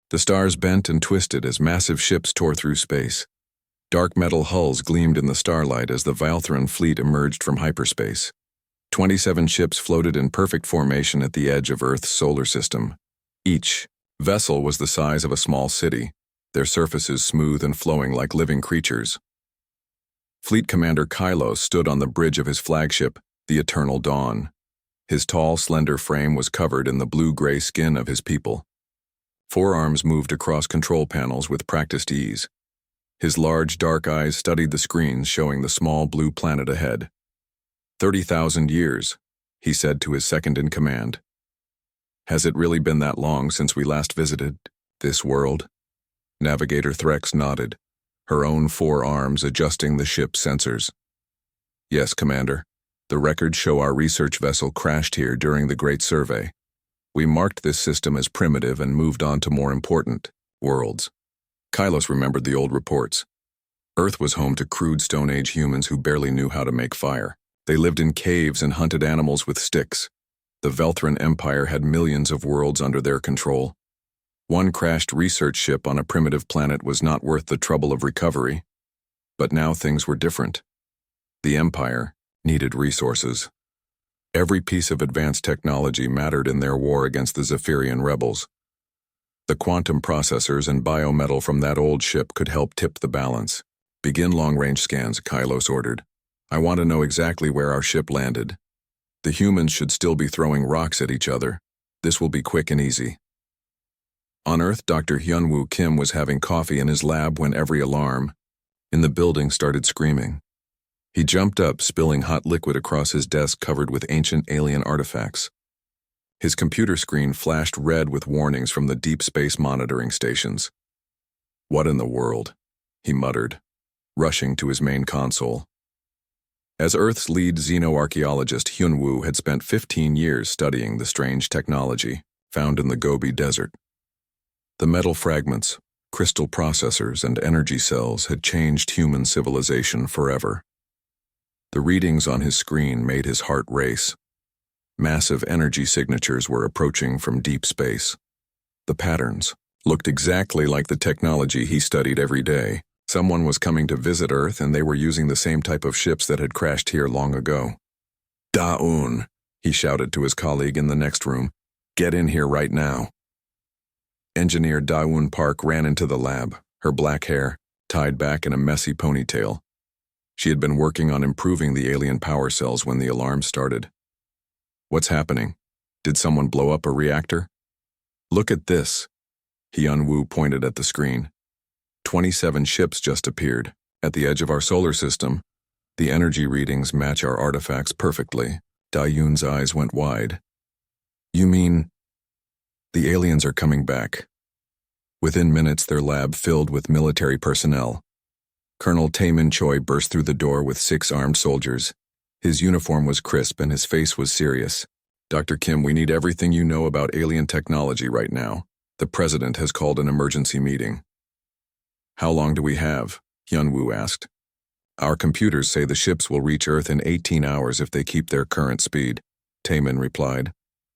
The stars bent and twisted as massive ships tore through space. Dark metal hulls gleamed in the starlight as the Valthran fleet emerged from hyperspace. 27 ships floated in perfect formation at the edge of Earth's solar system. Each vessel was the size of a small city, their surfaces smooth and flowing like living creatures. Fleet Commander Kylo stood on the bridge of his flagship, the Eternal Dawn. His tall, slender frame was covered in the blue-gray skin of his people. Forearms moved across control panels with practiced ease. His large, dark eyes studied the screens showing the small blue planet ahead. 30,000 years, he said to his second-in-command. Has it really been that long since we last visited this world? Navigator Threx nodded, her own 4 arms adjusting the ship's sensors. Yes, Commander. The records show our research vessel crashed here during the Great Survey. We marked this system as primitive and moved on to more important worlds. Kylos remembered the old reports. Earth was home to crude Stone Age humans who barely knew how to make fire. They lived in caves and hunted animals with sticks. The Velthran Empire had millions of worlds under their control. One crashed research ship on a primitive planet was not worth the trouble of recovery. But now things were different. The Empire needed resources. Every piece of advanced technology mattered in their war against the Zephyrian rebels. The quantum processors and biometal from that old ship could help tip the balance. Begin long-range scans, Kylos ordered. I want to know exactly where our ship landed. The humans should still be throwing rocks at each other. This will be quick and easy. On Earth, Dr. Hyunwoo Kim was having coffee in his lab when every alarm in the building started screaming. He jumped up, spilling hot liquid across his desk covered with ancient alien artifacts. His computer screen flashed red with warnings from the deep space monitoring stations. What in the world? He muttered, rushing to his main console. As Earth's lead xenoarchaeologist, Hyunwoo had spent 15 years studying the strange technology found in the Gobi Desert. The metal fragments, crystal processors, and energy cells had changed human civilization forever. The readings on his screen made his heart race. Massive energy signatures were approaching from deep space. The patterns looked exactly like the technology he studied every day. Someone was coming to visit Earth and they were using the same type of ships that had crashed here long ago. Da-un, he shouted to his colleague in the next room. Get in here right now. Engineer Da-un Park ran into the lab, her black hair tied back in a messy ponytail. She had been working on improving the alien power cells when the alarm started. What's happening? Did someone blow up a reactor? Look at this. Hyunwoo pointed at the screen. 27 ships just appeared. At the edge of our solar system, the energy readings match our artifacts perfectly. Da-un's eyes went wide. You mean, the aliens are coming back. Within minutes, their lab filled with military personnel. Colonel Taemin Choi burst through the door with 6 armed soldiers. His uniform was crisp and his face was serious. Dr. Kim, we need everything you know about alien technology right now. The president has called an emergency meeting. How long do we have? Hyunwoo asked. Our computers say the ships will reach Earth in 18 hours if they keep their current speed, Taemin replied.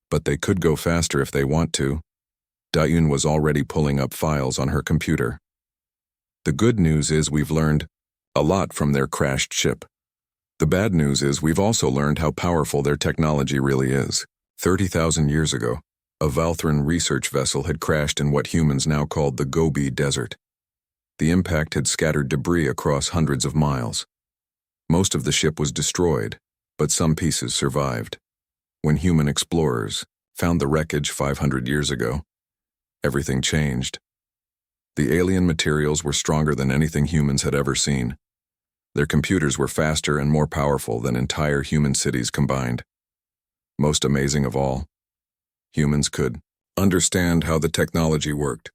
But they could go faster if they want to. Da-un was already pulling up files on her computer. The good news is we've learned a lot from their crashed ship. The bad news is we've also learned how powerful their technology really is. 30,000 years ago, a Valthran research vessel had crashed in what humans now called the Gobi Desert. The impact had scattered debris across hundreds of miles. Most of the ship was destroyed, but some pieces survived. When human explorers found the wreckage 500 years ago, everything changed. The alien materials were stronger than anything humans had ever seen. Their computers were faster and more powerful than entire human cities combined. Most amazing of all, humans could understand how the technology worked.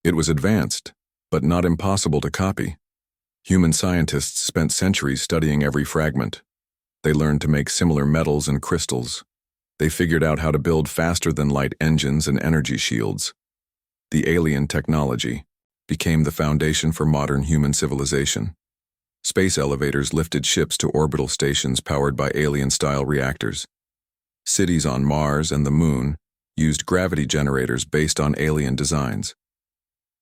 It was advanced, but not impossible to copy. Human scientists spent centuries studying every fragment. They learned to make similar metals and crystals. They figured out how to build faster-than-light engines and energy shields. The alien technology became the foundation for modern human civilization. Space elevators lifted ships to orbital stations powered by alien-style reactors. Cities on Mars and the Moon used gravity generators based on alien designs.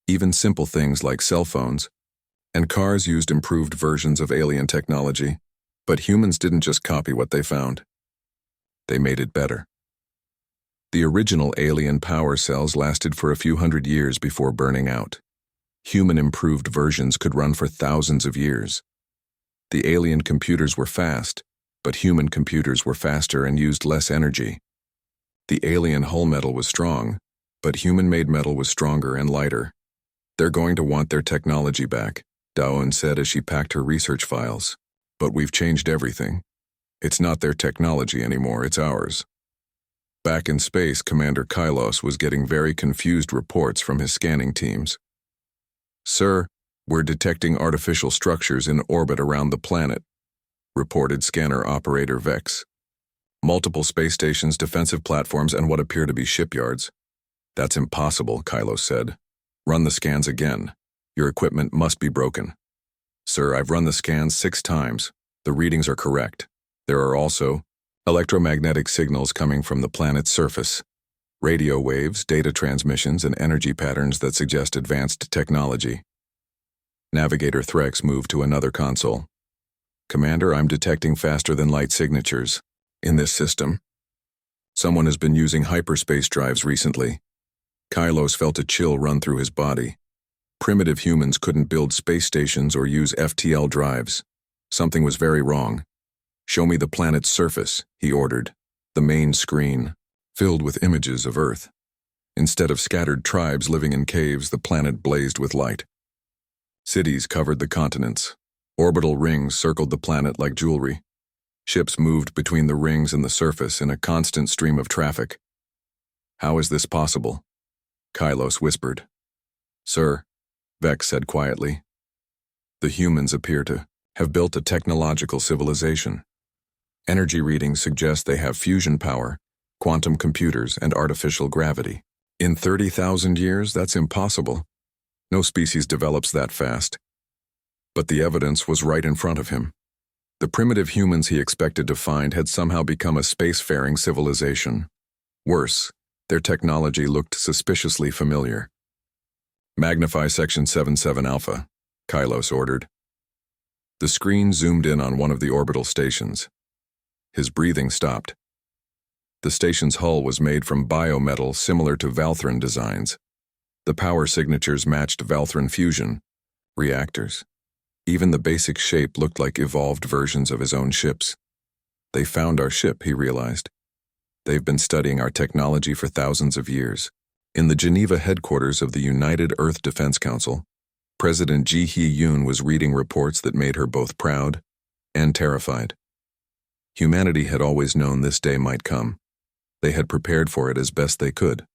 Even simple things like cell phones and cars used improved versions of alien technology, but humans didn't just copy what they found. They made it better. The original alien power cells lasted for a few hundred years before burning out. Human improved versions could run for thousands of years. The alien computers were fast, but human computers were faster and used less energy. The alien hull metal was strong, but human-made metal was stronger and lighter. They're going to want their technology back, Daoen said as she packed her research files. But we've changed everything. It's not their technology anymore, it's ours. Back in space, Commander Kylos was getting very confused reports from his scanning teams. "Sir, we're detecting artificial structures in orbit around the planet," reported scanner operator Vex. "Multiple space stations, defensive platforms, and what appear to be shipyards." "That's impossible," Kylos said. "Run the scans again. Your equipment must be broken." "Sir, I've run the scans 6 times. The readings are correct. There are also electromagnetic signals coming from the planet's surface, radio waves, data transmissions, and energy patterns that suggest advanced technology." Navigator Threx moved to another console. "Commander, I'm detecting faster-than-light signatures in this system. Someone has been using hyperspace drives recently." Kylos felt a chill run through his body. Primitive humans couldn't build space stations or use FTL drives. Something was very wrong. "Show me the planet's surface," he ordered. The main screen, filled with images of Earth. Instead of scattered tribes living in caves, the planet blazed with light. Cities covered the continents. Orbital rings circled the planet like jewelry. Ships moved between the rings and the surface in a constant stream of traffic. "How is this possible?" Kylos whispered. "Sir," Vex said quietly, "the humans appear to have built a technological civilization. Energy readings suggest they have fusion power, quantum computers, and artificial gravity. In 30,000 years, that's impossible. No species develops that fast." But the evidence was right in front of him. The primitive humans he expected to find had somehow become a spacefaring civilization. Worse, their technology looked suspiciously familiar. "Magnify Section 77 Alpha," Kylos ordered. The screen zoomed in on one of the orbital stations. His breathing stopped. The station's hull was made from biometal similar to Valthran designs. The power signatures matched Valthran fusion reactors. Even the basic shape looked like evolved versions of his own ships. "They found our ship," he realized. "They've been studying our technology for thousands of years." In the Geneva headquarters of the United Earth Defense Council, President Ji Hee-yoon was reading reports that made her both proud and terrified. Humanity had always known this day might come. They had prepared for it as best they could.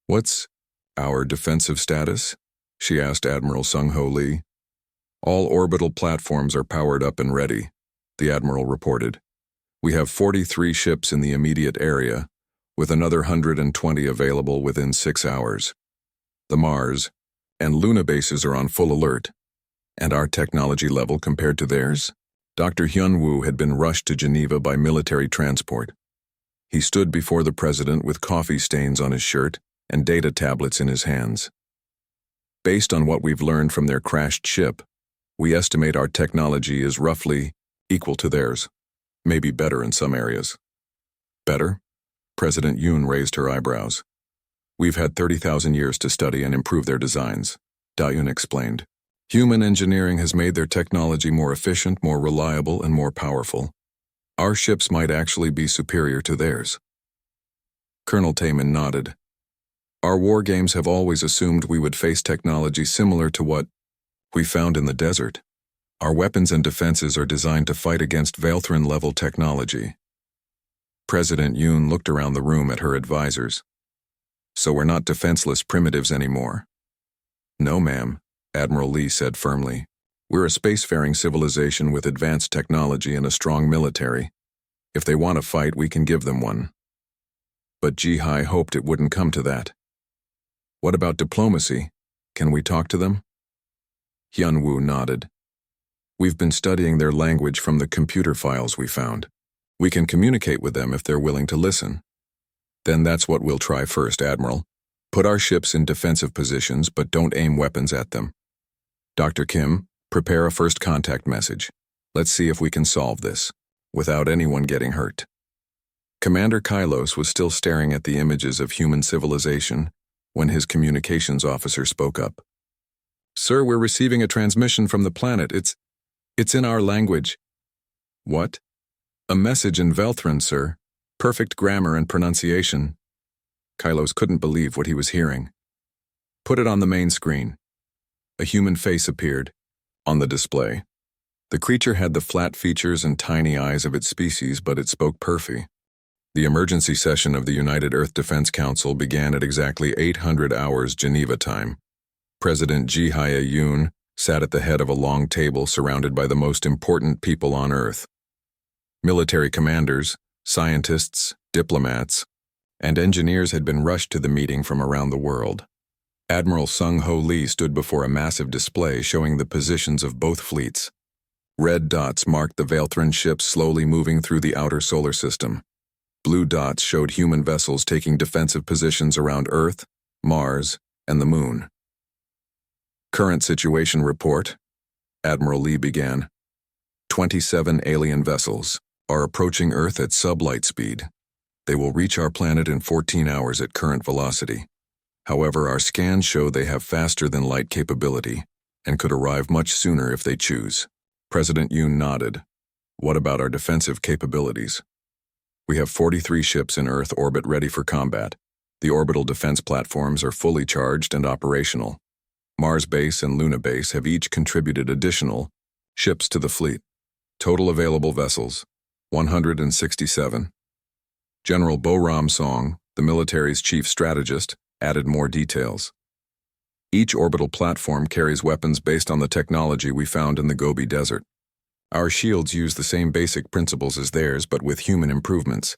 "What's our defensive status?" she asked Admiral Sung-Ho Lee. "All orbital platforms are powered up and ready," the Admiral reported. "We have 43 ships in the immediate area, with another 120 available within 6 hours. The Mars and Luna bases are on full alert. And our technology level compared to theirs?" Dr. Hyun-woo had been rushed to Geneva by military transport. He stood before the president with coffee stains on his shirt and data tablets in his hands. "Based on what we've learned from their crashed ship, we estimate our technology is roughly equal to theirs, maybe better in some areas." "Better?" President Yoon raised her eyebrows. "We've had 30,000 years to study and improve their designs," Da-yoon explained. "Human engineering has made their technology more efficient, more reliable, and more powerful. Our ships might actually be superior to theirs." Colonel Taman nodded. "Our war games have always assumed we would face technology similar to what we found in the desert. Our weapons and defenses are designed to fight against Valthran-level technology." President Yoon looked around the room at her advisors. "So we're not defenseless primitives anymore?" "No, ma'am," Admiral Lee said firmly. "We're a spacefaring civilization with advanced technology and a strong military. If they want to fight, we can give them one." But Ji-hai hoped it wouldn't come to that. "What about diplomacy? Can we talk to them?" Hyun-woo nodded. "We've been studying their language from the computer files we found. We can communicate with them if they're willing to listen." "Then that's what we'll try first, Admiral. Put our ships in defensive positions, but don't aim weapons at them. Dr. Kim, prepare a first contact message. Let's see if we can solve this, without anyone getting hurt. Commander Kylos was still staring at the images of human civilization when his communications officer spoke up. Sir, we're receiving a transmission from the planet. It's in our language. What? A message in Velthran, sir. Perfect grammar and pronunciation. Kylos couldn't believe what he was hearing. Put it on the main screen. A human face appeared on the display. The creature had the flat features and tiny eyes of its species, but it spoke Perfi. The emergency session of the United Earth Defense Council began at exactly 800 hours Geneva time. President Ji Hae-yoon sat at the head of a long table surrounded by the most important people on Earth. Military commanders, scientists, diplomats, and engineers had been rushed to the meeting from around the world. Admiral Sung-Ho Lee stood before a massive display showing the positions of both fleets. Red dots marked the Velthran ships slowly moving through the outer solar system. Blue dots showed human vessels taking defensive positions around Earth, Mars, and the Moon. Current situation report, Admiral Lee began. 27 alien vessels are approaching Earth at sublight speed. They will reach our planet in 14 hours at current velocity. However, our scans show they have faster than light capability and could arrive much sooner if they choose. President Yoon nodded. What about our defensive capabilities? We have 43 ships in Earth orbit ready for combat. The orbital defense platforms are fully charged and operational. Mars Base and Luna Base have each contributed additional ships to the fleet. Total available vessels, 167. General Bo-ram Song, the military's chief strategist, added more details. Each orbital platform carries weapons based on the technology we found in the Gobi Desert. Our shields use the same basic principles as theirs, but with human improvements.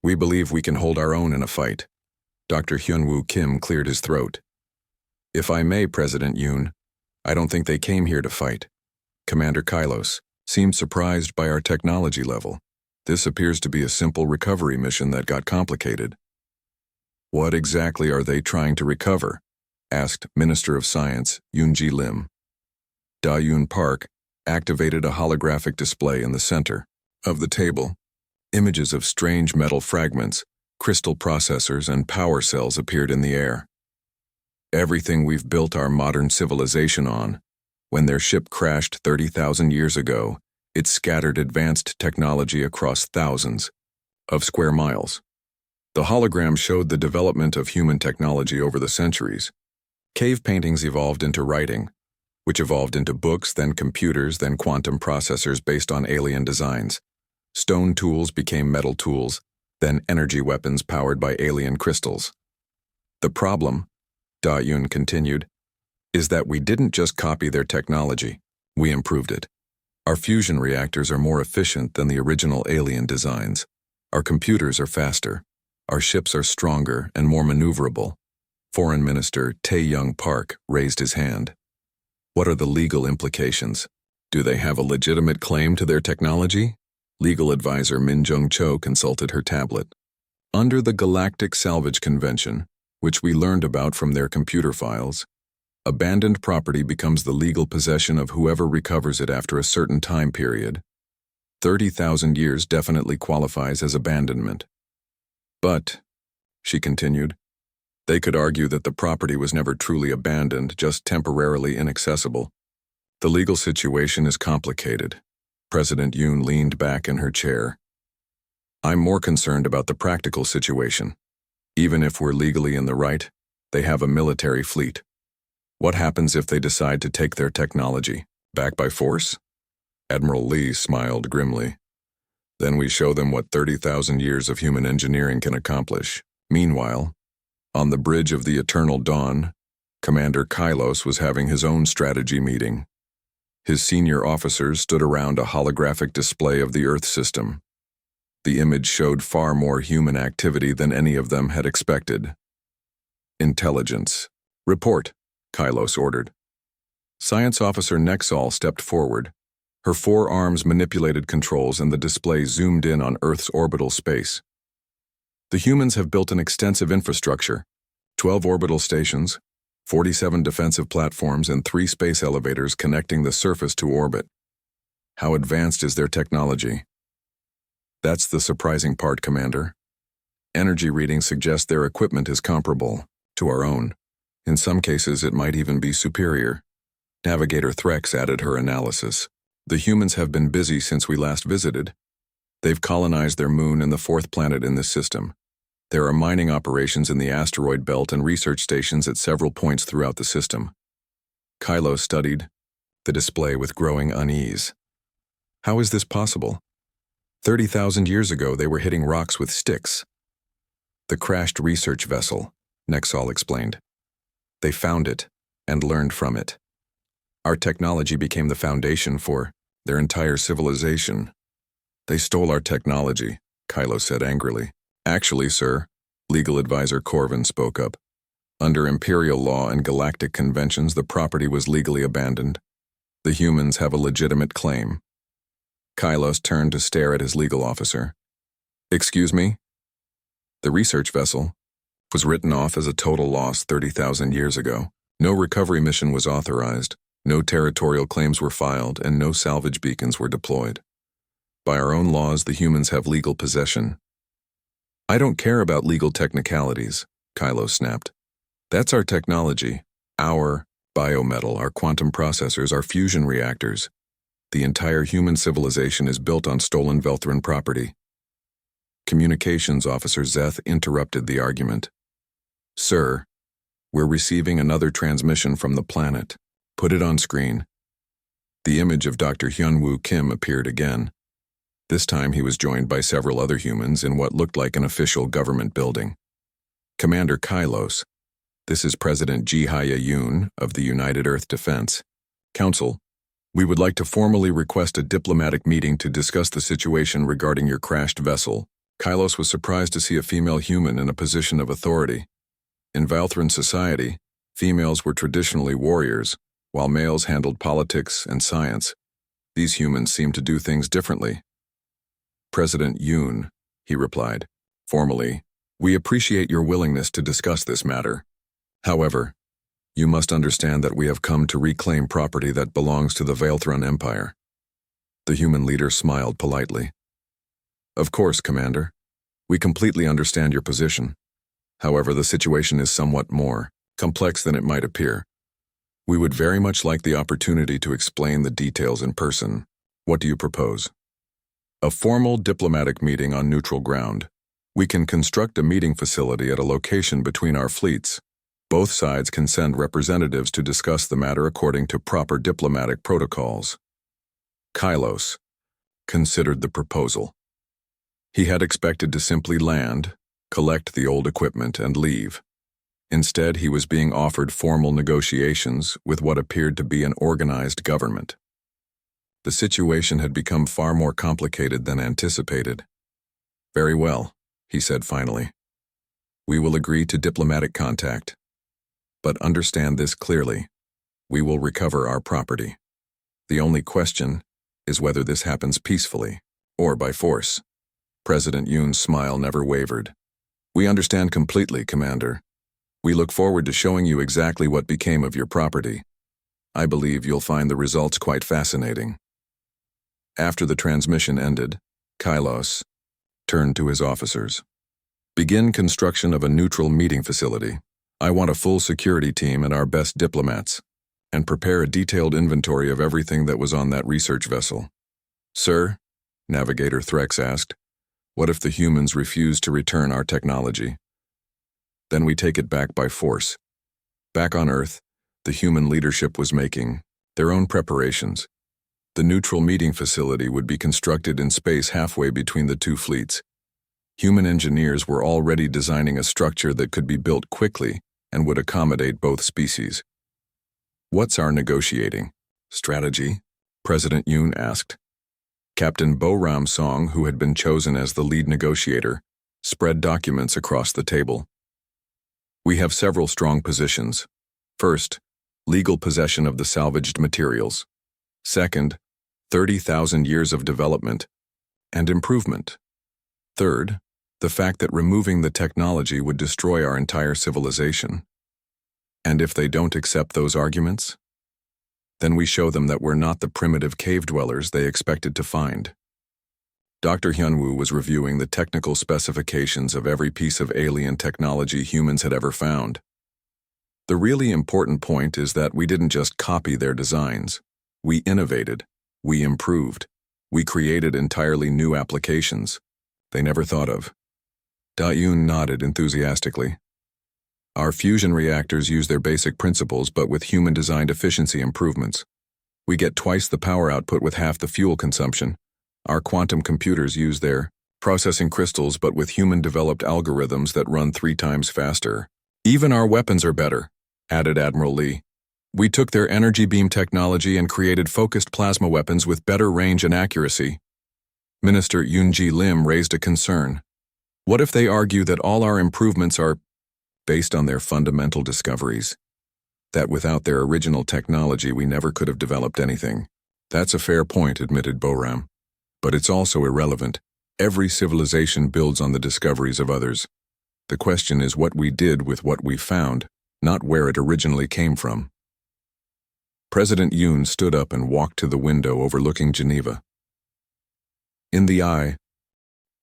We believe we can hold our own in a fight. Dr. Hyunwoo Kim cleared his throat. If I may, President Yoon, I don't think they came here to fight. Commander Kylos seemed surprised by our technology level. This appears to be a simple recovery mission that got complicated. What exactly are they trying to recover? Asked Minister of Science Yoon-ji Lim. Da-yoon Park activated a holographic display in the center of the table. Images of strange metal fragments, crystal processors, and power cells appeared in the air. Everything we've built our modern civilization on. When their ship crashed 30,000 years ago, it scattered advanced technology across thousands of square miles. The hologram showed the development of human technology over the centuries. Cave paintings evolved into writing, which evolved into books, then computers, then quantum processors based on alien designs. Stone tools became metal tools, then energy weapons powered by alien crystals. The problem, Da-yoon continued, is that we didn't just copy their technology, we improved it. Our fusion reactors are more efficient than the original alien designs. Our computers are faster. Our ships are stronger and more maneuverable. Foreign Minister Tae-young Park raised his hand. What are the legal implications? Do they have a legitimate claim to their technology? Legal advisor Min Jung-cho consulted her tablet. Under the Galactic Salvage Convention, which we learned about from their computer files, abandoned property becomes the legal possession of whoever recovers it after a certain time period. 30,000 years definitely qualifies as abandonment. But, she continued, they could argue that the property was never truly abandoned, just temporarily inaccessible. The legal situation is complicated. President Yoon leaned back in her chair. I'm more concerned about the practical situation. Even if we're legally in the right, they have a military fleet. What happens if they decide to take their technology back by force? Admiral Lee smiled grimly. Then we show them what 30,000 years of human engineering can accomplish. Meanwhile, on the bridge of the Eternal Dawn, Commander Kylos was having his own strategy meeting. His senior officers stood around a holographic display of the Earth system. The image showed far more human activity than any of them had expected. Intelligence. Report, Kylos ordered. Science Officer Nexal stepped forward. Her forearms manipulated controls and the display zoomed in on Earth's orbital space. The humans have built an extensive infrastructure, 12 orbital stations, 47 defensive platforms, and 3 space elevators connecting the surface to orbit. How advanced is their technology? That's the surprising part, Commander. Energy readings suggest their equipment is comparable to our own. In some cases, it might even be superior. Navigator Threx added her analysis. The humans have been busy since we last visited. They've colonized their moon and the 4th planet in this system. There are mining operations in the asteroid belt and research stations at several points throughout the system. Kylo studied the display with growing unease. How is this possible? 30,000 years ago, they were hitting rocks with sticks. The crashed research vessel, Nexal explained. They found it and learned from it. Our technology became the foundation for their entire civilization. They stole our technology, Kylo said angrily. Actually, sir, legal advisor Corvin spoke up. Under Imperial law and galactic conventions, the property was legally abandoned. The humans have a legitimate claim. Kylos turned to stare at his legal officer. Excuse me? The research vessel was written off as a total loss 30,000 years ago. No recovery mission was authorized, no territorial claims were filed, and no salvage beacons were deployed. By our own laws, the humans have legal possession. I don't care about legal technicalities, Kylo snapped. That's our technology, our biometal, our quantum processors, our fusion reactors. The entire human civilization is built on stolen Velthran property. Communications Officer Zeth interrupted the argument. Sir, we're receiving another transmission from the planet. Put it on screen. The image of Dr. Hyunwoo Kim appeared again. This time he was joined by several other humans in what looked like an official government building. Commander Kylos, this is President Ji-Haya Yoon of the United Earth Defense Council. We would like to formally request a diplomatic meeting to discuss the situation regarding your crashed vessel. Kylos was surprised to see a female human in a position of authority. In Velthran society, females were traditionally warriors, while males handled politics and science. These humans seemed to do things differently. President Yoon, he replied, formally, we appreciate your willingness to discuss this matter. However, you must understand that we have come to reclaim property that belongs to the Velthran Empire. The human leader smiled politely. Of course, Commander. We completely understand your position. However, the situation is somewhat more complex than it might appear. We would very much like the opportunity to explain the details in person. What do you propose? A formal diplomatic meeting on neutral ground. We can construct a meeting facility at a location between our fleets. Both sides can send representatives to discuss the matter according to proper diplomatic protocols. Kylos considered the proposal. He had expected to simply land, collect the old equipment, and leave. Instead, he was being offered formal negotiations with what appeared to be an organized government. The situation had become far more complicated than anticipated. Very well, he said finally. We will agree to diplomatic contact. But understand this clearly. We will recover our property. The only question is whether this happens peacefully or by force. President Yoon's smile never wavered. We understand completely, Commander. We look forward to showing you exactly what became of your property. I believe you'll find the results quite fascinating. After the transmission ended, Kylos turned to his officers. Begin construction of a neutral meeting facility. I want a full security team and our best diplomats, and prepare a detailed inventory of everything that was on that research vessel. Sir, Navigator Threx asked, what if the humans refuse to return our technology? Then we take it back by force. Back on Earth, the human leadership was making their own preparations. The neutral meeting facility would be constructed in space halfway between the two fleets. Human engineers were already designing a structure that could be built quickly and would accommodate both species. What's our negotiating strategy? President Yoon asked. Captain Bo-Ram Song, who had been chosen as the lead negotiator, spread documents across the table. We have several strong positions. First, legal possession of the salvaged materials. Second, 30,000 years of development and improvement. Third, The fact that removing the technology would destroy our entire civilization. And if they don't accept those arguments, then we show them that we're not the primitive cave dwellers they expected to find. Dr. Hyunwoo was reviewing the technical specifications of every piece of alien technology humans had ever found. The really important point is that we didn't just copy their designs. We innovated. We improved. We created entirely new applications they never thought of. Da-yoon nodded enthusiastically. Our fusion reactors use their basic principles but with human-designed efficiency improvements. We get twice the power output with half the fuel consumption. Our quantum computers use their processing crystals but with human-developed algorithms that run 3 times faster. Even our weapons are better, added Admiral Lee. We took their energy beam technology and created focused plasma weapons with better range and accuracy. Minister Yoon-ji Lim raised a concern. What if they argue that all our improvements are based on their fundamental discoveries? That without their original technology we never could have developed anything. That's a fair point, admitted Boram. But it's also irrelevant. Every civilization builds on the discoveries of others. The question is what we did with what we found, not where it originally came from. President Yoon stood up and walked to the window overlooking Geneva. In the eye,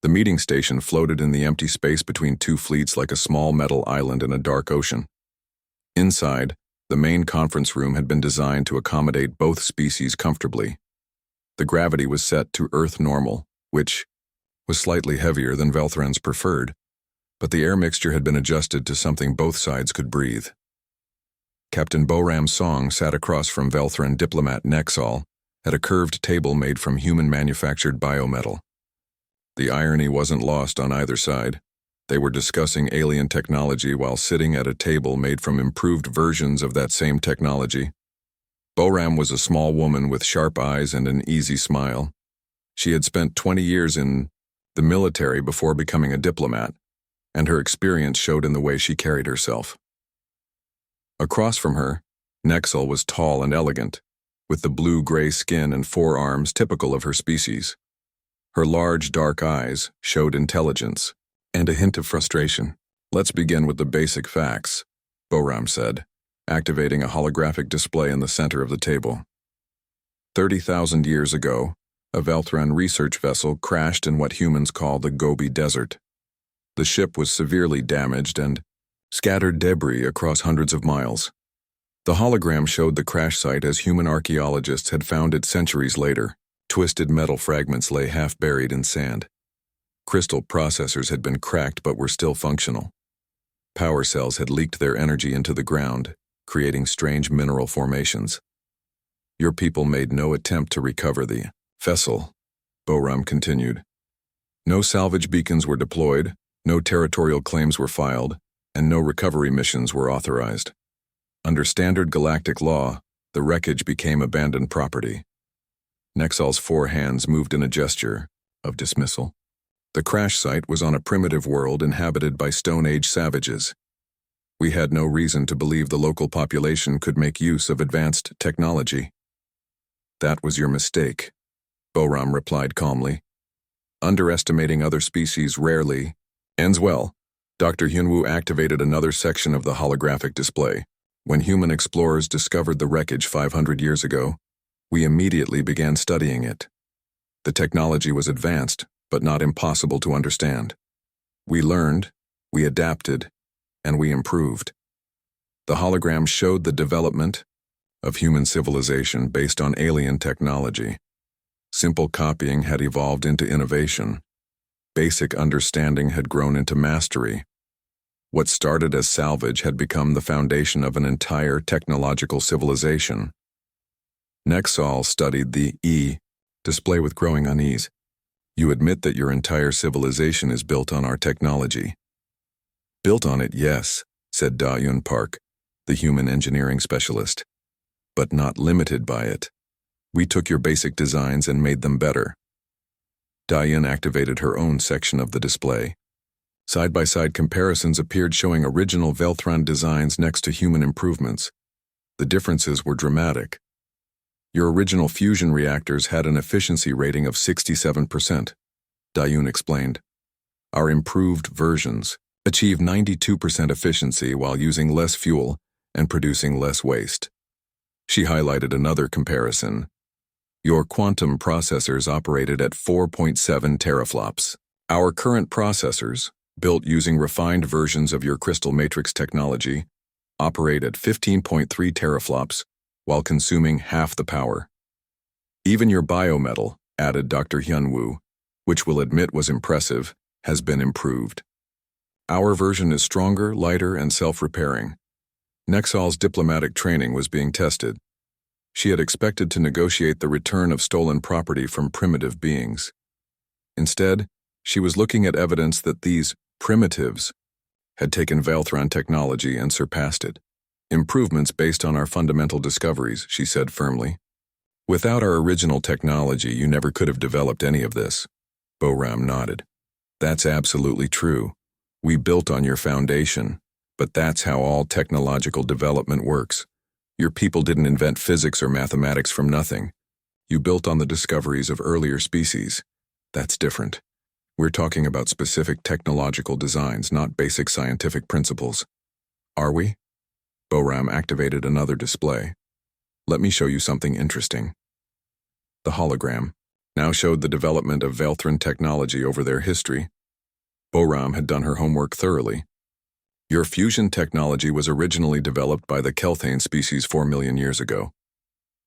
the meeting station floated in the empty space between 2 fleets like a small metal island in a dark ocean. Inside, the main conference room had been designed to accommodate both species comfortably. The gravity was set to Earth normal, which was slightly heavier than Velthran's preferred, but the air mixture had been adjusted to something both sides could breathe. Captain Boram Song sat across from Velthran diplomat Nexal at a curved table made from human-manufactured biometal. The irony wasn't lost on either side. They were discussing alien technology while sitting at a table made from improved versions of that same technology. Boram was a small woman with sharp eyes and an easy smile. She had spent 20 years in the military before becoming a diplomat, and her experience showed in the way she carried herself. Across from her, Nexal was tall and elegant, with the blue-gray skin and 4 arms typical of her species. Her large, dark eyes showed intelligence and a hint of frustration. Let's begin with the basic facts, Boram said, activating a holographic display in the center of the table. 30,000 years ago, a Velthran research vessel crashed in what humans call the Gobi Desert. The ship was severely damaged and scattered debris across hundreds of miles. The hologram showed the crash site as human archaeologists had found it centuries later. Twisted metal fragments lay half-buried in sand. Crystal processors had been cracked but were still functional. Power cells had leaked their energy into the ground, creating strange mineral formations. Your people made no attempt to recover the vessel, Boram continued. No salvage beacons were deployed, no territorial claims were filed, and no recovery missions were authorized. Under standard galactic law, the wreckage became abandoned property. Nexal's 4 hands moved in a gesture of dismissal. The crash site was on a primitive world inhabited by Stone Age savages. We had no reason to believe the local population could make use of advanced technology. That was your mistake, Boram replied calmly. Underestimating other species rarely ends well. Dr. Hyunwoo activated another section of the holographic display. When human explorers discovered the wreckage 500 years ago, we immediately began studying it. The technology was advanced, but not impossible to understand. We learned, we adapted, and we improved. The hologram showed the development of human civilization based on alien technology. Simple copying had evolved into innovation. Basic understanding had grown into mastery. What started as salvage had become the foundation of an entire technological civilization. Nexal studied the display with growing unease. You admit that your entire civilization is built on our technology. Built on it, yes, said Da-Yun Park, the human engineering specialist. But not limited by it. We took your basic designs and made them better. Da-Yun activated her own section of the display. Side-by-side comparisons appeared showing original Velthran designs next to human improvements. The differences were dramatic. Your original fusion reactors had an efficiency rating of 67%, Da-Yun explained. Our improved versions achieve 92% efficiency while using less fuel and producing less waste. She highlighted another comparison. Your quantum processors operated at 4.7 teraflops. Our current processors, built using refined versions of your crystal matrix technology, operate at 15.3 teraflops while consuming half the power. Even your biometal, added Dr. Hyun-woo, which we'll admit was impressive, has been improved. Our version is stronger, lighter, and self-repairing. Nexal's diplomatic training was being tested. She had expected to negotiate the return of stolen property from primitive beings. Instead, she was looking at evidence that these primitives had taken Valthran technology and surpassed it. Improvements based on our fundamental discoveries, she said firmly. Without our original technology, you never could have developed any of this. Boram nodded. That's absolutely true. We built on your foundation, but that's how all technological development works. Your people didn't invent physics or mathematics from nothing. You built on the discoveries of earlier species. That's different. We're talking about specific technological designs, not basic scientific principles. Are we? Boram activated another display. Let me show you something interesting. The hologram now showed the development of Valthran technology over their history. Boram had done her homework thoroughly. Your fusion technology was originally developed by the Kelthane species 4 million years ago.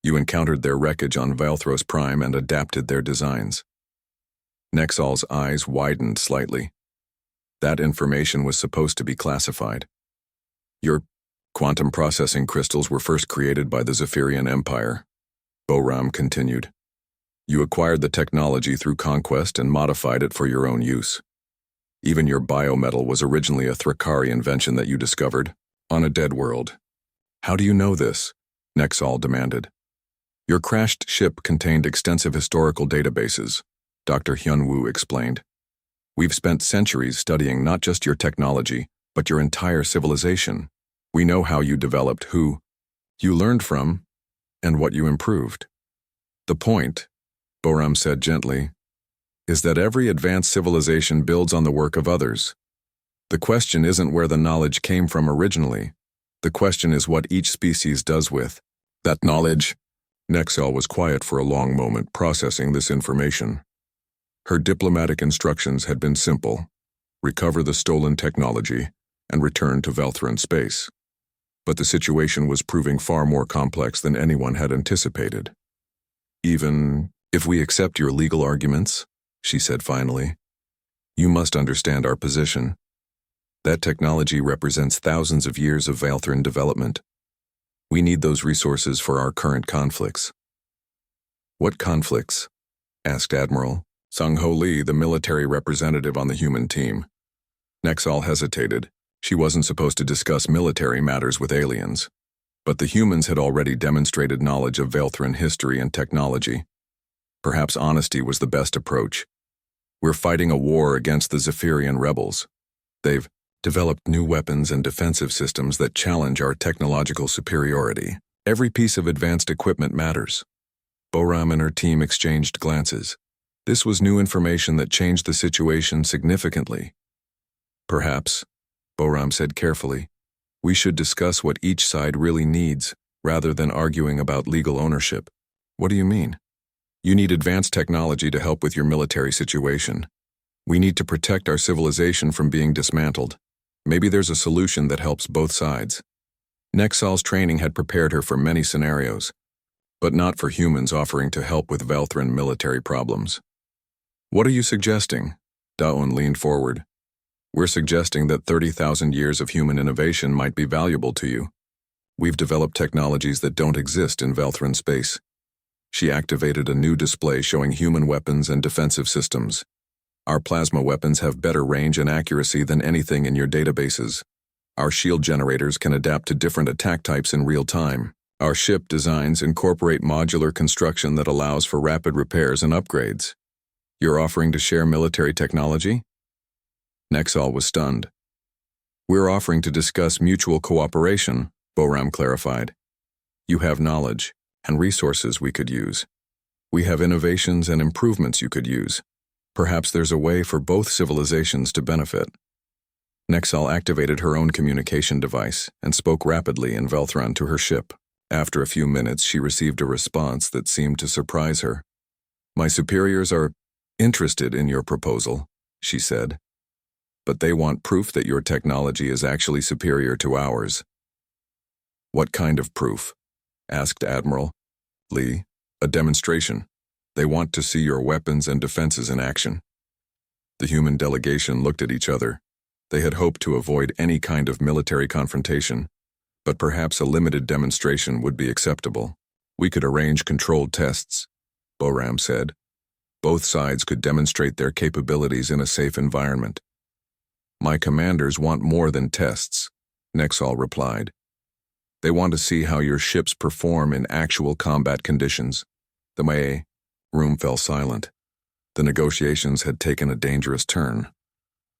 You encountered their wreckage on Valthros Prime and adapted their designs. Nexal's eyes widened slightly. That information was supposed to be classified. Your quantum processing crystals were first created by the Zephyrian Empire, Boram continued. You acquired the technology through conquest and modified it for your own use. Even your biometal was originally a Thrakari invention that you discovered on a dead world. How do you know this? Nexal demanded. Your crashed ship contained extensive historical databases, Dr. Hyun-woo explained. We've spent centuries studying not just your technology, but your entire civilization. We know how you developed, who you learned from, and what you improved. The point, Boram said gently, is that every advanced civilization builds on the work of others. The question isn't where the knowledge came from originally. The question is what each species does with that knowledge. Nexal was quiet for a long moment, processing this information. Her diplomatic instructions had been simple: recover the stolen technology and return to Valthran space. But the situation was proving far more complex than anyone had anticipated. Even if we accept your legal arguments, she said finally, you must understand our position. That technology represents thousands of years of Valthran development. We need those resources for our current conflicts. What conflicts? Asked Admiral Sung-Ho Lee, the military representative on the human team. Nexal hesitated. She wasn't supposed to discuss military matters with aliens. But the humans had already demonstrated knowledge of Valthran history and technology. Perhaps honesty was the best approach. We're fighting a war against the Zephyrian rebels. They've developed new weapons and defensive systems that challenge our technological superiority. Every piece of advanced equipment matters. Boram and her team exchanged glances. This was new information that changed the situation significantly. Perhaps, Boram said carefully, we should discuss what each side really needs, rather than arguing about legal ownership. What do you mean? You need advanced technology to help with your military situation. We need to protect our civilization from being dismantled. Maybe there's a solution that helps both sides. Nexal's training had prepared her for many scenarios, but not for humans offering to help with Valthran military problems. What are you suggesting? Daon leaned forward. We're suggesting that 30,000 years of human innovation might be valuable to you. We've developed technologies that don't exist in Valthran space. She activated a new display showing human weapons and defensive systems. Our plasma weapons have better range and accuracy than anything in your databases. Our shield generators can adapt to different attack types in real time. Our ship designs incorporate modular construction that allows for rapid repairs and upgrades. You're offering to share military technology? Nexal was stunned. We're offering to discuss mutual cooperation, Boram clarified. You have knowledge and resources we could use. We have innovations and improvements you could use. Perhaps there's a way for both civilizations to benefit. Nexal activated her own communication device and spoke rapidly in Velthran to her ship. After a few minutes, she received a response that seemed to surprise her. "My superiors are interested in your proposal," she said, "but they want proof that your technology is actually superior to ours." "What kind of proof?" asked Admiral Lee. "A demonstration. They want to see your weapons and defenses in action." The human delegation looked at each other. They had hoped to avoid any kind of military confrontation, but perhaps a limited demonstration would be acceptable. "We could arrange controlled tests," Boram said. "Both sides could demonstrate their capabilities in a safe environment." "My commanders want more than tests," Nexal replied. "They want to see how your ships perform in actual combat conditions." The room fell silent. The negotiations had taken a dangerous turn.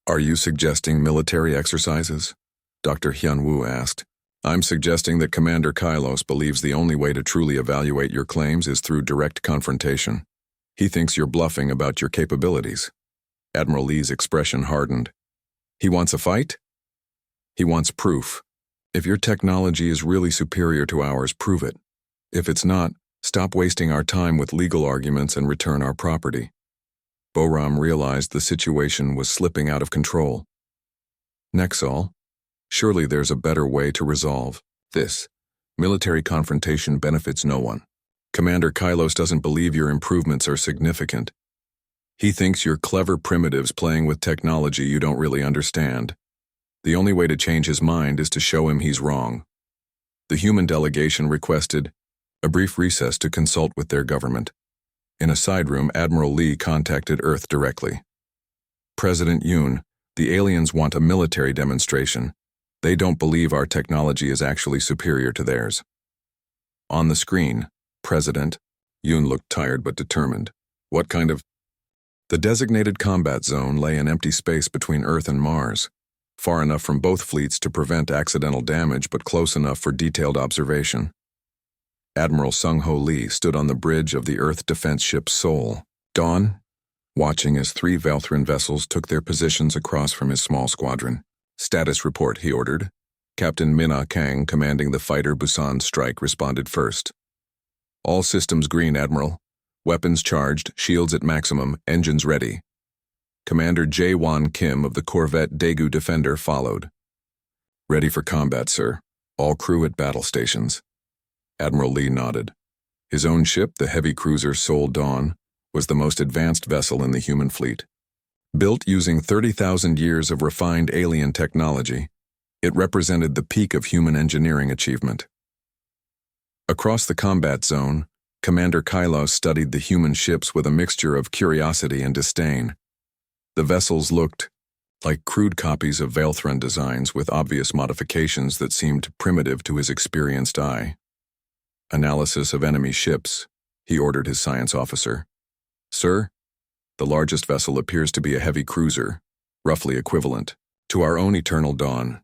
"Are you suggesting military exercises?" Dr. Hyun-woo asked. "I'm suggesting that Commander Kylos believes the only way to truly evaluate your claims is through direct confrontation. He thinks you're bluffing about your capabilities." Admiral Lee's expression hardened. "He wants a fight?" "He wants proof. If your technology is really superior to ours, prove it. If it's not, stop wasting our time with legal arguments and return our property." Boram realized the situation was slipping out of control. "Nexal, surely there's a better way to resolve this. Military confrontation benefits no one. Commander Kylos doesn't believe your improvements are significant. He thinks you're clever primitives playing with technology you don't really understand. The only way to change his mind is to show him he's wrong." The human delegation requested a brief recess to consult with their government. In a side room, Admiral Lee contacted Earth directly. "President Yoon, the aliens want a military demonstration. They don't believe our technology is actually superior to theirs." On the screen, President Yoon looked tired but determined. "What kind of—" The designated combat zone lay in empty space between Earth and Mars, far enough from both fleets to prevent accidental damage but close enough for detailed observation. Admiral Sung-Ho Lee stood on the bridge of the Earth defense ship Seoul, Dawn, watching as 3 Velthran vessels took their positions across from his small squadron. "Status report," he ordered. Captain Min-Ah Kang, commanding the fighter Busan Strike, responded first. "All systems green, Admiral. Weapons charged, shields at maximum, engines ready." Commander Jae-Won Kim of the corvette Daegu Defender followed. "Ready for combat, sir. All crew at battle stations." Admiral Lee nodded. His own ship, the heavy cruiser Seoul Dawn, was the most advanced vessel in the human fleet. Built using 30,000 years of refined alien technology, it represented the peak of human engineering achievement. Across the combat zone, Commander Kylos studied the human ships with a mixture of curiosity and disdain. The vessels looked like crude copies of Velthran designs with obvious modifications that seemed primitive to his experienced eye. "Analysis of enemy ships," he ordered his science officer. "Sir, the largest vessel appears to be a heavy cruiser, roughly equivalent to our own Eternal Dawn.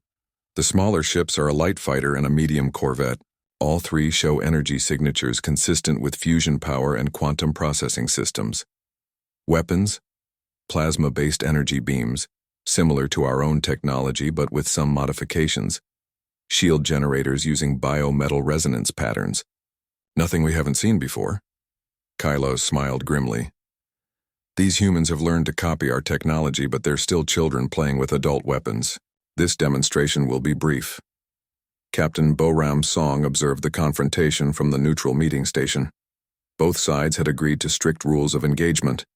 The smaller ships are a light fighter and a medium corvette. All 3 show energy signatures consistent with fusion power and quantum processing systems. Weapons, plasma-based energy beams, similar to our own technology but with some modifications. Shield generators using biometal resonance patterns. Nothing we haven't seen before." Kylos smiled grimly. "These humans have learned to copy our technology, but they're still children playing with adult weapons. This demonstration will be brief." Captain Boram Song observed the confrontation from the neutral meeting station. Both sides had agreed to strict rules of engagement.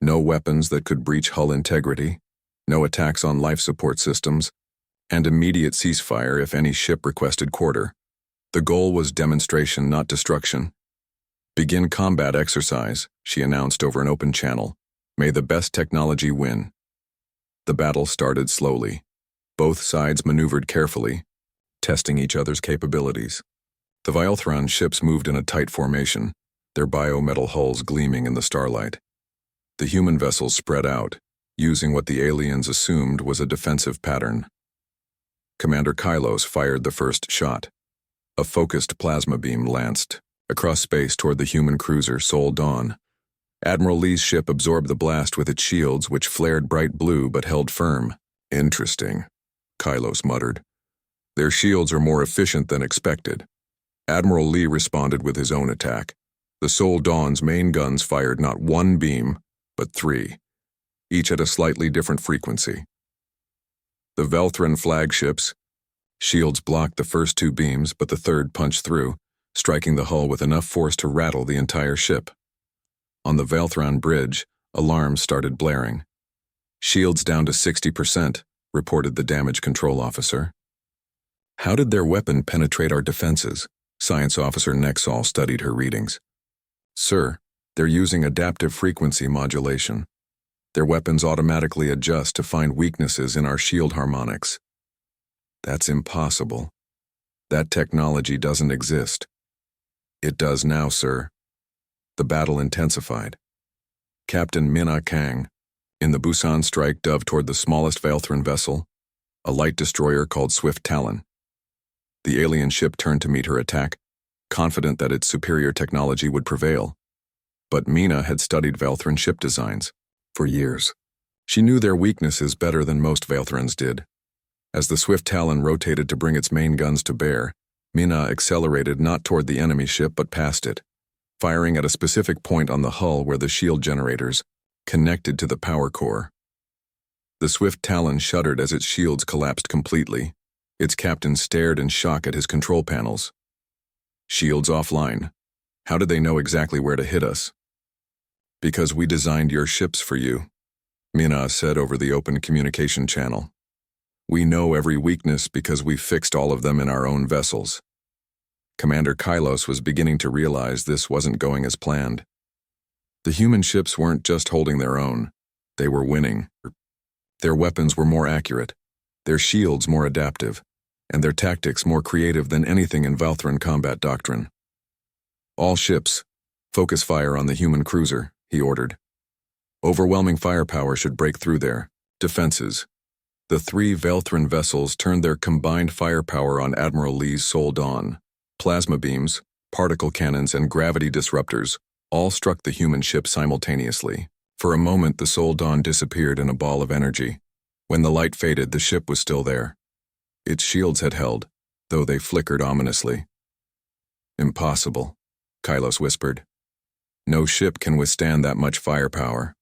No weapons that could breach hull integrity, no attacks on life support systems, and immediate ceasefire if any ship requested quarter. The goal was demonstration, not destruction. "Begin combat exercise," she announced over an open channel. "May the best technology win." The battle started slowly. Both sides maneuvered carefully, testing each other's capabilities. The Velthran ships moved in a tight formation, their biometal hulls gleaming in the starlight. The human vessels spread out, using what the aliens assumed was a defensive pattern. Commander Kylos fired the first shot. A focused plasma beam lanced across space toward the human cruiser Seoul Dawn. Admiral Lee's ship absorbed the blast with its shields, which flared bright blue but held firm. Interesting, Kylos muttered. Their shields are more efficient than expected. Admiral Lee responded with his own attack. The Sol Dawn's main guns fired not one beam, but three, each at a slightly different frequency. The Velthran flagships' shields blocked the first two beams, but the third punched through, striking the hull with enough force to rattle the entire ship. On the Velthran bridge, alarms started blaring. Shields down to 60%, reported the damage control officer. How did their weapon penetrate our defenses? Science Officer Nexall studied her readings. Sir, they're using adaptive frequency modulation. Their weapons automatically adjust to find weaknesses in our shield harmonics. That's impossible. That technology doesn't exist. It does now, sir. The battle intensified. Captain Minna Kang, in the Busan strike, dove toward the smallest Velthran vessel, a light destroyer called Swift Talon. The alien ship turned to meet her attack, confident that its superior technology would prevail. But Mina had studied Velthran ship designs for years. She knew their weaknesses better than most Velthrans did. As the Swift Talon rotated to bring its main guns to bear, Mina accelerated not toward the enemy ship but past it, firing at a specific point on the hull where the shield generators connected to the power core. The Swift Talon shuddered as its shields collapsed completely. Its captain stared in shock at his control panels. Shields offline. How did they know exactly where to hit us? Because we designed your ships for you, Mina said over the open communication channel. We know every weakness because we fixed all of them in our own vessels. Commander Kylos was beginning to realize this wasn't going as planned. The human ships weren't just holding their own, they were winning. Their weapons were more accurate, their shields more adaptive, and their tactics more creative than anything in Velthran combat doctrine. All ships, focus fire on the human cruiser, he ordered. Overwhelming firepower should break through their defenses. The three Velthran vessels turned their combined firepower on Admiral Lee's Sol Dawn. Plasma beams, particle cannons, and gravity disruptors all struck the human ship simultaneously. For a moment, the Sol Dawn disappeared in a ball of energy. When the light faded, the ship was still there. Its shields had held, though they flickered ominously. Impossible, Kylos whispered. No ship can withstand that much firepower.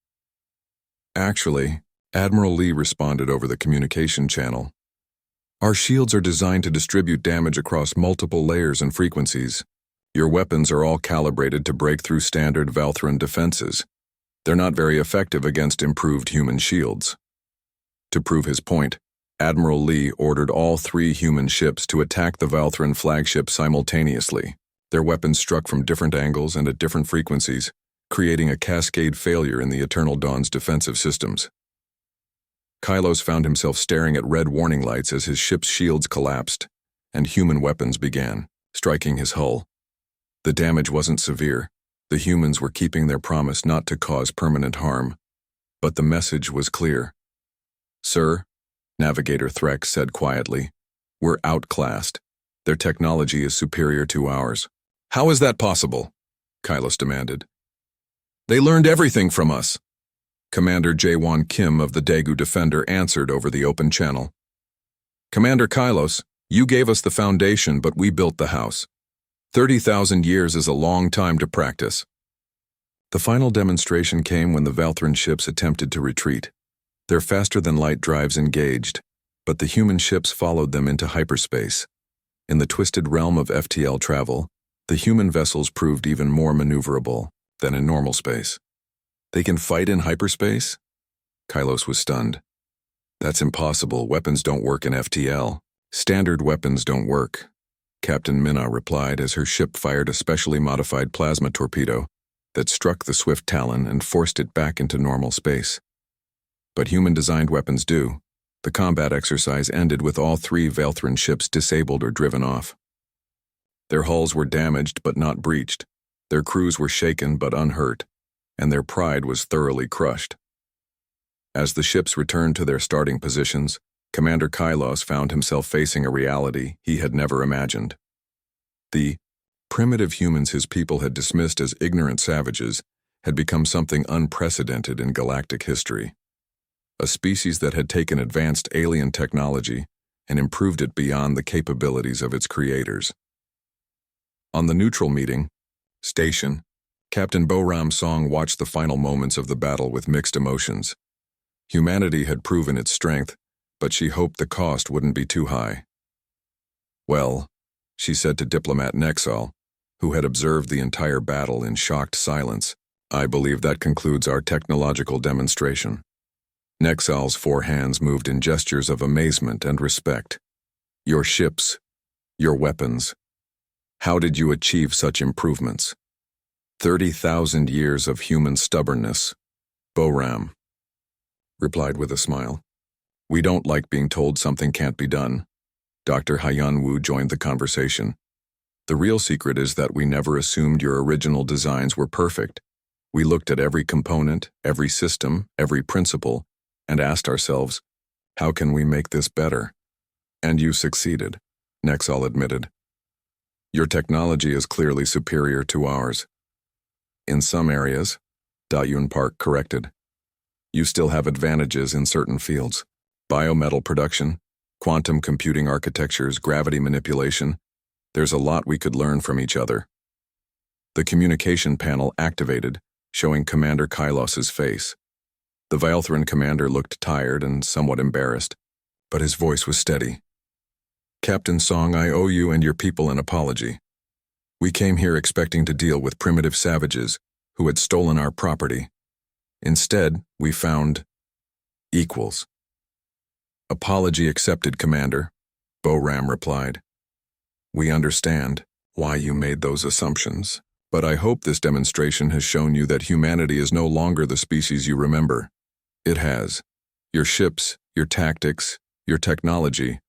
Actually, Admiral Lee responded over the communication channel. Our shields are designed to distribute damage across multiple layers and frequencies. Your weapons are all calibrated to break through standard Velthran defenses. They're not very effective against improved human shields. To prove his point, Admiral Lee ordered all three human ships to attack the Velthran flagship simultaneously. Their weapons struck from different angles and at different frequencies, creating a cascade failure in the Eternal Dawn's defensive systems. Kylos found himself staring at red warning lights as his ship's shields collapsed, and human weapons began striking his hull. The damage wasn't severe. The humans were keeping their promise not to cause permanent harm. But the message was clear. Sir, Navigator Threx said quietly, we're outclassed. Their technology is superior to ours. How is that possible? Kylos demanded. They learned everything from us. Commander Jaewon Kim of the Daegu Defender answered over the open channel. Commander Kylos, you gave us the foundation, but we built the house. 30,000 years is a long time to practice. The final demonstration came when the Velthran ships attempted to retreat. Their faster-than-light drives engaged, but the human ships followed them into hyperspace. In the twisted realm of FTL travel, the human vessels proved even more maneuverable than in normal space. They can fight in hyperspace? Kylos was stunned. That's impossible. Weapons don't work in FTL. Standard weapons don't work, Captain Minna replied as her ship fired a specially modified plasma torpedo that struck the Swift Talon and forced it back into normal space. But human-designed weapons do. The combat exercise ended with all three Velthran ships disabled or driven off. Their hulls were damaged but not breached. Their crews were shaken but unhurt, and their pride was thoroughly crushed. As the ships returned to their starting positions, Commander Kylos found himself facing a reality he had never imagined. The primitive humans his people had dismissed as ignorant savages had become something unprecedented in galactic history. A species that had taken advanced alien technology and improved it beyond the capabilities of its creators. On the neutral meeting station, Captain Boram Song watched the final moments of the battle with mixed emotions. Humanity had proven its strength, but she hoped the cost wouldn't be too high. "Well," she said to diplomat Nexal, who had observed the entire battle in shocked silence, "I believe that concludes our technological demonstration." Nexal's four hands moved in gestures of amazement and respect. "Your ships, your weapons. How did you achieve such improvements?" 30,000 years of human stubbornness, Boram replied with a smile. "We don't like being told something can't be done." Dr. Hyun-woo joined the conversation. "The real secret is that we never assumed your original designs were perfect. We looked at every component, every system, every principle, and asked ourselves, how can we make this better? And you succeeded," Nexal admitted. "Your technology is clearly superior to ours." "In some areas," Da-Yun Park corrected. "You still have advantages in certain fields. Biometal production, quantum computing architectures, gravity manipulation. There's a lot we could learn from each other." The communication panel activated, showing Commander Kylos's face. The Vialthran commander looked tired and somewhat embarrassed, but his voice was steady. "Captain Song, I owe you and your people an apology. We came here expecting to deal with primitive savages who had stolen our property. Instead, we found equals." "Apology accepted, Commander," Boram replied. "We understand why you made those assumptions, but I hope this demonstration has shown you that humanity is no longer the species you remember. It has. Your ships, your tactics, your technology,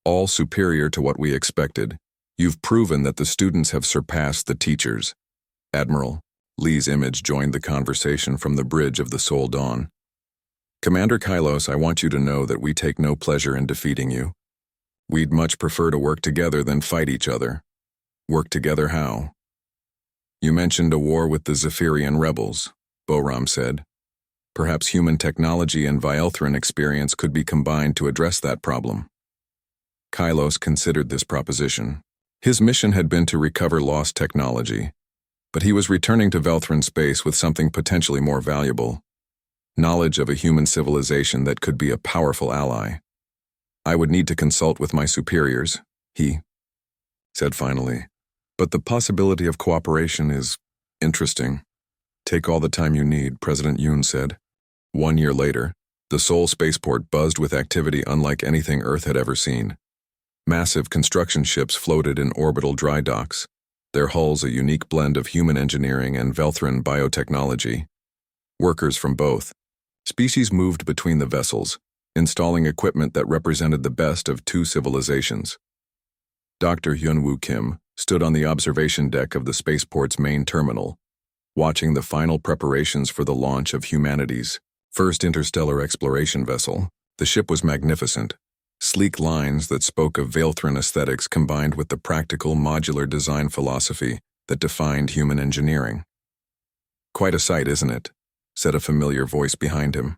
all superior to what we expected. You've proven that the students have surpassed the teachers." Admiral Lee's image joined the conversation from the bridge of the Sol Dawn. "Commander Kylos, I want you to know that we take no pleasure in defeating you. We'd much prefer to work together than fight each other." "Work together how?" "You mentioned a war with the Zephyrian rebels," Boram said. "Perhaps human technology and Vialthran experience could be combined to address that problem." Kylos considered this proposition. His mission had been to recover lost technology, but he was returning to Velthran space with something potentially more valuable: knowledge of a human civilization that could be a powerful ally. "I would need to consult with my superiors," he said finally. "But the possibility of cooperation is interesting." "Take all the time you need," President Yoon said. 1 year later, the Seoul spaceport buzzed with activity unlike anything Earth had ever seen. Massive construction ships floated in orbital dry docks, their hulls a unique blend of human engineering and Velthran biotechnology. Workers from both species moved between the vessels, installing equipment that represented the best of two civilizations. Dr. Hyun-woo Kim stood on the observation deck of the spaceport's main terminal, watching the final preparations for the launch of humanity's first interstellar exploration vessel. The ship was magnificent. Sleek lines that spoke of Velthran aesthetics combined with the practical modular design philosophy that defined human engineering. "Quite a sight, isn't it?" said a familiar voice behind him.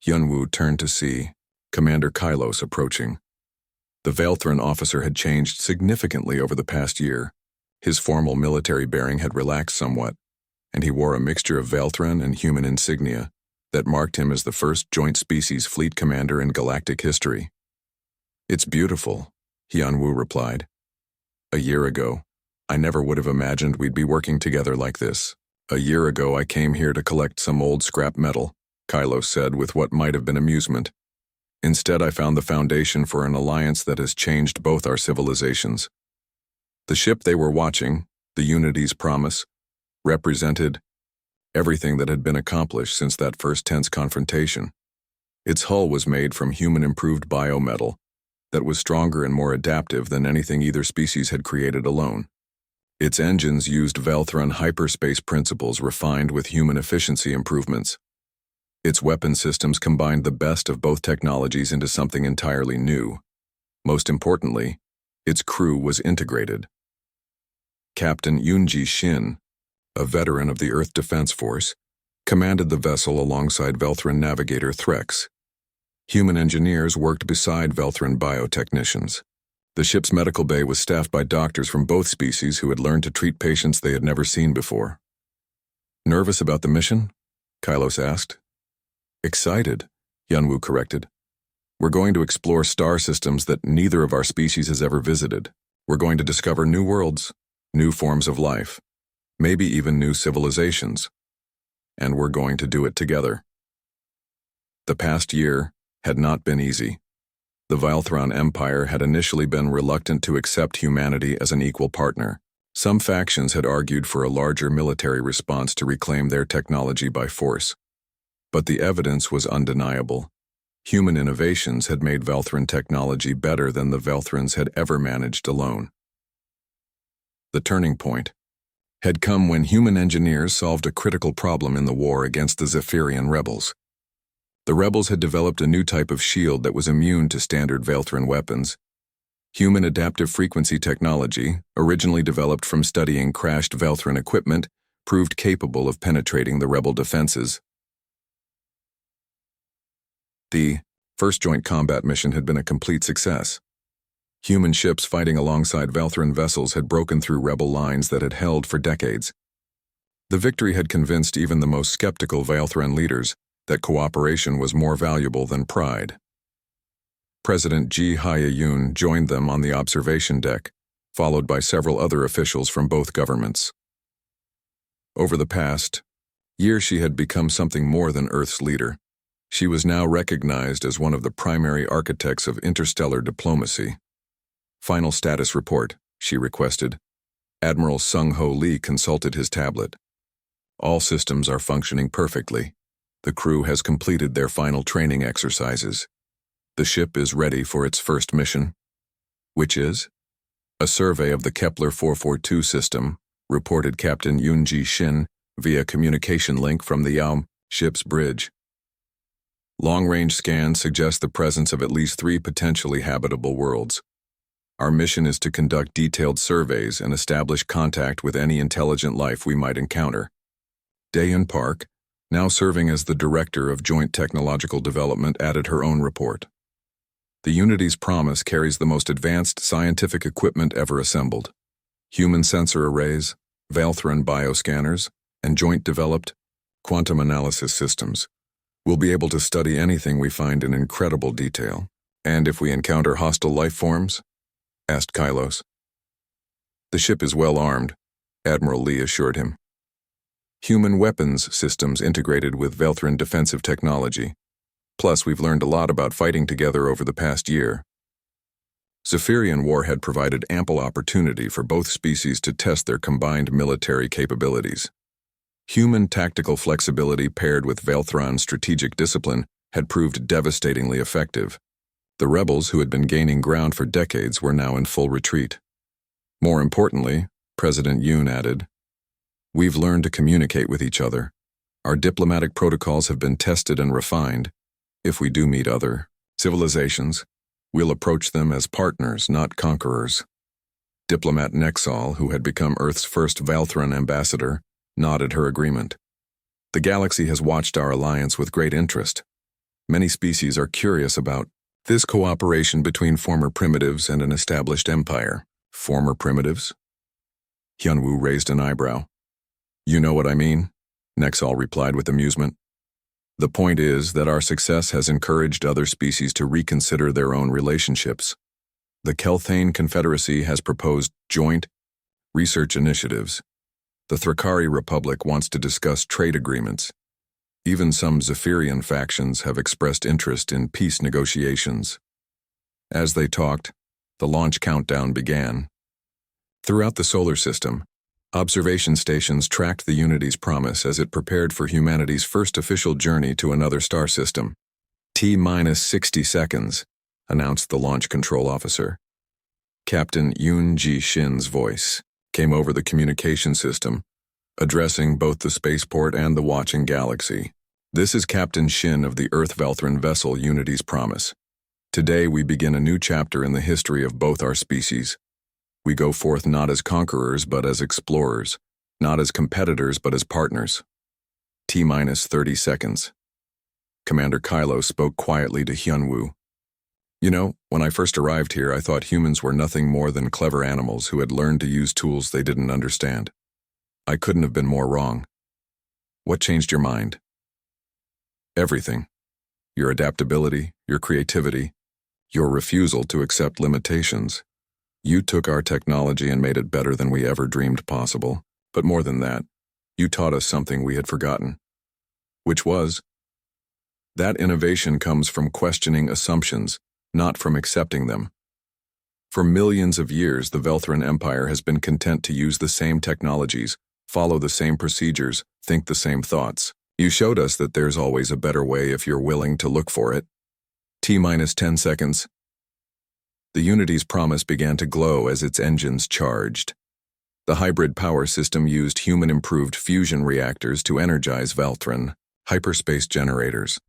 Hyun-woo turned to see Commander Kylos approaching. The Velthran officer had changed significantly over the past year. His formal military bearing had relaxed somewhat, and he wore a mixture of Velthran and human insignia that marked him as the first joint species fleet commander in galactic history. "It's beautiful," Hyun-woo replied. "A year ago, I never would have imagined we'd be working together like this. A year ago I came here to collect some old scrap metal," Kylos said with what might have been amusement. "Instead I found the foundation for an alliance that has changed both our civilizations." The ship they were watching, the Unity's Promise, represented everything that had been accomplished since that first tense confrontation. Its hull was made from human-improved biometal that was stronger and more adaptive than anything either species had created alone. Its engines used Velthran hyperspace principles refined with human efficiency improvements. Its weapon systems combined the best of both technologies into something entirely new. Most importantly, its crew was integrated. Captain Yoonji Shin, a veteran of the Earth Defense Force, commanded the vessel alongside Velthran navigator Threx. Human engineers worked beside Velthran biotechnicians. The ship's medical bay was staffed by doctors from both species who had learned to treat patients they had never seen before. "Nervous about the mission?" Kylos asked. "Excited," Yunwu corrected. "We're going to explore star systems that neither of our species has ever visited. We're going to discover new worlds, new forms of life, maybe even new civilizations. And we're going to do it together." The past year had not been easy. The Velthran Empire had initially been reluctant to accept humanity as an equal partner. Some factions had argued for a larger military response to reclaim their technology by force. But the evidence was undeniable. Human innovations had made Velthran technology better than the Velthrans had ever managed alone. The turning point had come when human engineers solved a critical problem in the war against the Zephyrian rebels. The rebels had developed a new type of shield that was immune to standard Velthran weapons. Human adaptive frequency technology, originally developed from studying crashed Velthran equipment, proved capable of penetrating the rebel defenses. The first joint combat mission had been a complete success. Human ships fighting alongside Velthran vessels had broken through rebel lines that had held for decades. The victory had convinced even the most skeptical Velthran leaders that cooperation was more valuable than pride. President Ji Hye-yoon joined them on the observation deck, followed by several other officials from both governments. Over the past year, she had become something more than Earth's leader. She was now recognized as one of the primary architects of interstellar diplomacy. "Final status report," she requested. Admiral Sung-Ho Lee consulted his tablet. "All systems are functioning perfectly. The crew has completed their final training exercises. The ship is ready for its first mission." "Which is?" "A survey of the Kepler 442 system," reported Captain Yoon-ji Shin via communication link from the Yaum ship's bridge. "Long-range scans suggest the presence of at least 3 potentially habitable worlds. Our mission is to conduct detailed surveys and establish contact with any intelligent life we might encounter." Daeun Park, now serving as the Director of Joint Technological Development, added her own report. "The Unity's promise carries the most advanced scientific equipment ever assembled. Human sensor arrays, Velthran bioscanners, and joint-developed quantum analysis systems. We'll be able to study anything we find in incredible detail." "And if we encounter hostile life forms?" asked Kylos. "The ship is well armed," Admiral Lee assured him. "Human weapons systems integrated with Velthran defensive technology. Plus, we've learned a lot about fighting together over the past year." Zephyrian War had provided ample opportunity for both species to test their combined military capabilities. Human tactical flexibility paired with Velthran strategic discipline had proved devastatingly effective. The rebels, who had been gaining ground for decades, were now in full retreat. "More importantly," President Yoon added, "we've learned to communicate with each other. Our diplomatic protocols have been tested and refined. If we do meet other civilizations, we'll approach them as partners, not conquerors." Diplomat Nexal, who had become Earth's first Velthran ambassador, nodded her agreement. "The galaxy has watched our alliance with great interest. Many species are curious about this cooperation between former primitives and an established empire." "Former primitives?" Hyunwoo raised an eyebrow. "You know what I mean?" Nexal replied with amusement. "The point is that our success has encouraged other species to reconsider their own relationships. The Kelthane Confederacy has proposed joint research initiatives. The Thrakari Republic wants to discuss trade agreements. Even some Zephyrian factions have expressed interest in peace negotiations." As they talked, the launch countdown began. Throughout the solar system, observation stations tracked the Unity's promise as it prepared for humanity's first official journey to another star system. "T-minus 60 seconds, announced the launch control officer. Captain Yoon-ji Shin's voice came over the communication system, addressing both the spaceport and the watching galaxy. "This is Captain Shin of the Earth Velthran vessel Unity's Promise. Today we begin a new chapter in the history of both our species. We go forth not as conquerors but as explorers, Not as competitors, but as partners. T-minus 30 seconds. Commander Kylo spoke quietly to Hyunwoo. You know, when I first arrived here, I thought humans were nothing more than clever animals who had learned to use tools they didn't understand. I couldn't have been more wrong. What changed your mind? Everything. Your adaptability, your creativity, your refusal to accept limitations. You took our technology and made it better than we ever dreamed possible. But more than that, you taught us something we had forgotten. Which was, that innovation comes from questioning assumptions, not from accepting them. For millions of years, the Velthran Empire has been content to use the same technologies, follow the same procedures, think the same thoughts. You showed us that there's always a better way if you're willing to look for it. T-minus 10 seconds. The Unity's promise began to glow as its engines charged. The hybrid power system used human-improved fusion reactors to energize Velthran, hyperspace generators.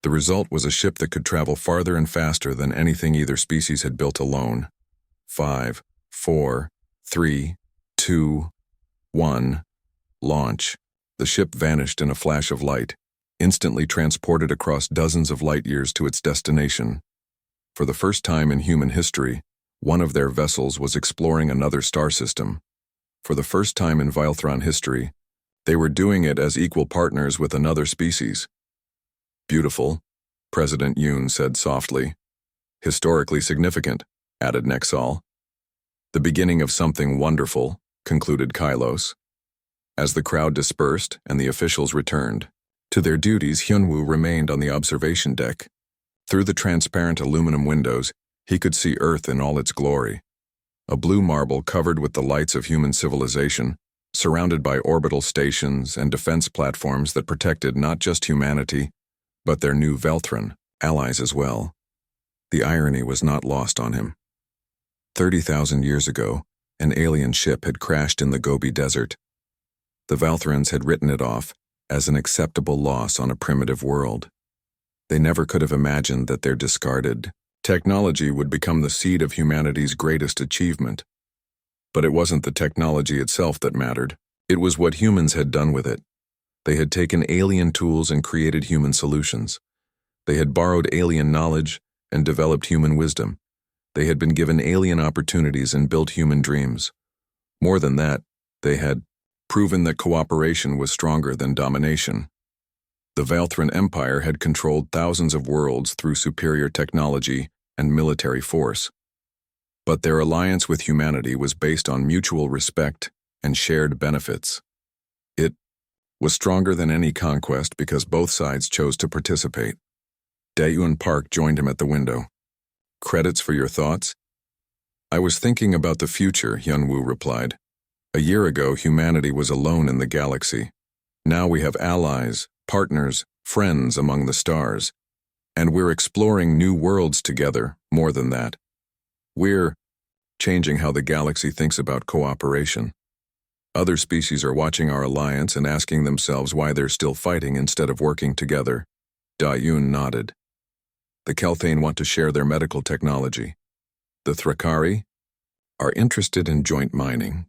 The result was a ship that could travel farther and faster than anything either species had built alone. 5, 4, 3, 2, 1. Launch. The ship vanished in a flash of light, instantly transported across dozens of light years to its destination. For the first time in human history, one of their vessels was exploring another star system. For the first time in Velthran history, they were doing it as equal partners with another species. Beautiful, President Yoon said softly. Historically significant, added Nexal. The beginning of something wonderful, concluded Kylos. As the crowd dispersed and the officials returned to their duties, Hyunwoo remained on the observation deck. Through the transparent aluminum windows, he could see Earth in all its glory. A blue marble covered with the lights of human civilization, surrounded by orbital stations and defense platforms that protected not just humanity, but their new Velthran allies as well. The irony was not lost on him. 30,000 years ago, an alien ship had crashed in the Gobi Desert. The Velthrans had written it off as an acceptable loss on a primitive world. They never could have imagined that their discarded technology would become the seed of humanity's greatest achievement. But it wasn't the technology itself that mattered. It was what humans had done with it. They had taken alien tools and created human solutions. They had borrowed alien knowledge and developed human wisdom. They had been given alien opportunities and built human dreams. More than that, they had proven that cooperation was stronger than domination. The Velthran Empire had controlled thousands of worlds through superior technology and military force. But their alliance with humanity was based on mutual respect and shared benefits. It was stronger than any conquest because both sides chose to participate. Daeun Park joined him at the window. Credits for your thoughts? I was thinking about the future, Hyunwoo replied. A year ago, humanity was alone in the galaxy. Now we have allies, partners, friends among the stars. And we're exploring new worlds together, more than that. We're changing how the galaxy thinks about cooperation. Other species are watching our alliance and asking themselves why they're still fighting instead of working together. Daeun nodded. The Kelthane want to share their medical technology. The Thrakari are interested in joint mining.